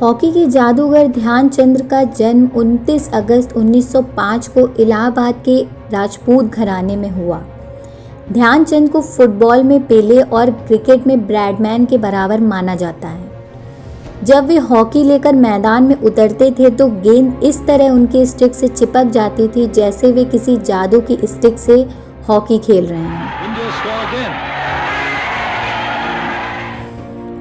Hockey के जादूगर ध्यानचंद का जन्म 29 अगस्त 1905 को इलाहाबाद के राजपूत घराने में हुआ। ध्यानचंद को फुटबॉल में पेले और क्रिकेट में ब्रैडमैन के बराबर माना जाता है। जब वे हॉकी लेकर मैदान में उतरते थे तो गेंद इस तरह उनके स्टिक से चिपक जाती थी जैसे वे किसी जादू की स्टिक से हॉकी खेल रहे हैं।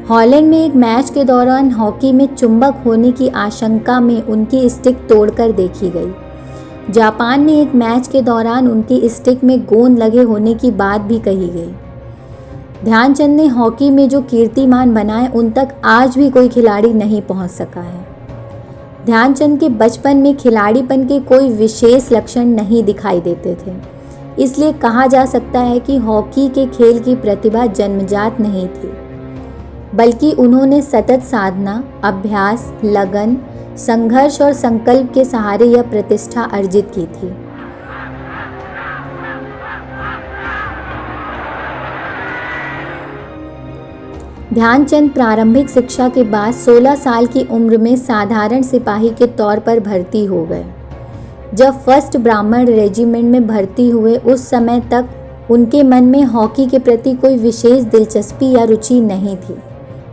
हॉलैंड में एक मैच के दौरान हॉकी में चुंबक होने की आशंका में उनकी स्टिक तोड़कर देखी गई। जापान में एक मैच के दौरान उनकी स्टिक में गोंद लगे होने की बात भी कही गई। ध्यानचंद ने हॉकी में जो कीर्तिमान बनाए उन तक आज भी कोई खिलाड़ी नहीं पहुंच सका है। ध्यानचंद के बचपन में खिलाड़ीपन के कोई विशेष लक्षण नहीं दिखाई देते थे, इसलिए कहा जा सकता है कि हॉकी के खेल की प्रतिभा जन्मजात नहीं थी, बल्कि उन्होंने सतत साधना, अभ्यास, लगन, संघर्ष और संकल्प के सहारे यह प्रतिष्ठा अर्जित की थी। ध्यानचंद प्रारंभिक शिक्षा के बाद 16 साल की उम्र में साधारण सिपाही के तौर पर भर्ती हो गए। जब फर्स्ट ब्राह्मण रेजिमेंट में भर्ती हुए उस समय तक उनके मन में हॉकी के प्रति कोई विशेष दिलचस्पी या रुचि नहीं थी।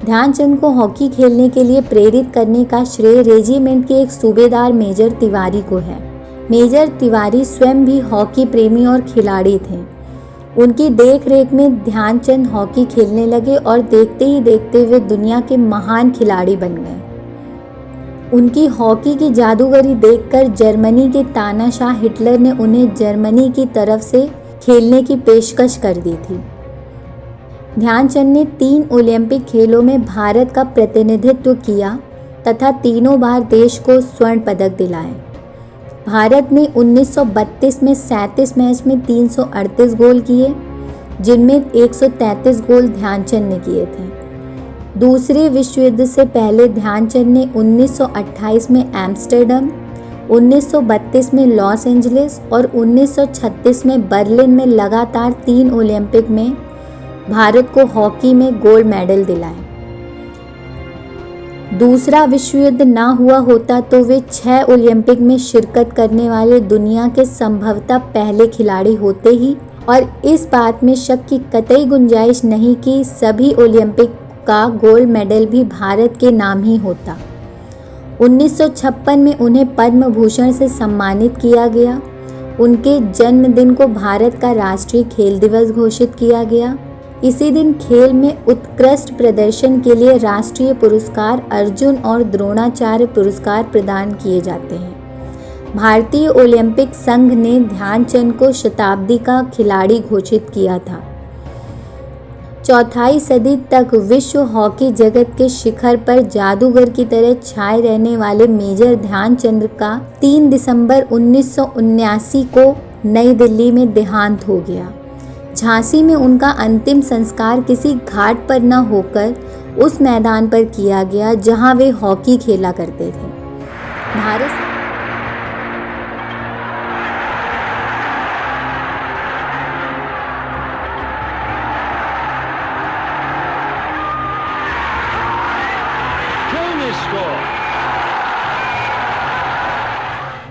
ध्यानचंद को हॉकी खेलने के लिए प्रेरित करने का श्रेय रेजिमेंट के एक सूबेदार मेजर तिवारी को है। मेजर तिवारी स्वयं भी हॉकी प्रेमी और खिलाड़ी थे। उनकी देखरेख में ध्यानचंद हॉकी खेलने लगे और देखते ही देखते वे दुनिया के महान खिलाड़ी बन गए। उनकी हॉकी की जादूगरी देखकर जर्मनी के तानाशाह हिटलर ने उन्हें जर्मनी की तरफ से खेलने की पेशकश कर दी थी। ध्यानचंद ने 3 ओलंपिक खेलों में भारत का प्रतिनिधित्व किया तथा तीनों बार देश को स्वर्ण पदक दिलाए। भारत ने 1932 में 37 मैच में 338 गोल किए, जिनमें 133 गोल ध्यानचंद ने किए थे। दूसरे विश्व युद्ध से पहले ध्यानचंद ने 1928 में एम्स्टर्डम, 1932 में लॉस एंजलिस और 1936 में बर्लिन में लगातार 3 ओलंपिक में भारत को हॉकी में गोल्ड मेडल दिलाए। दूसरा विश्व युद्ध ना हुआ होता तो वे 6 ओलंपिक में शिरकत करने वाले दुनिया के संभवतः पहले खिलाड़ी होते ही, और इस बात में शक की कतई गुंजाइश नहीं कि सभी ओलंपिक का गोल्ड मेडल भी भारत के नाम ही होता। 1956 में उन्हें पद्म भूषण से सम्मानित किया गया। उनके जन्मदिन को भारत का राष्ट्रीय खेल दिवस घोषित किया गया। इसी दिन खेल में उत्कृष्ट प्रदर्शन के लिए राष्ट्रीय पुरस्कार अर्जुन और द्रोणाचार्य पुरस्कार प्रदान किए जाते हैं। भारतीय ओलंपिक संघ ने ध्यानचंद को शताब्दी का खिलाड़ी घोषित किया था। चौथाई सदी तक विश्व हॉकी जगत के शिखर पर जादूगर की तरह छाए रहने वाले मेजर ध्यानचंद का 3 दिसंबर 1979 को नई दिल्ली में देहांत हो गया। झांसी में उनका अंतिम संस्कार किसी घाट पर न होकर उस मैदान पर किया गया जहां वे हॉकी खेला करते थे। भारत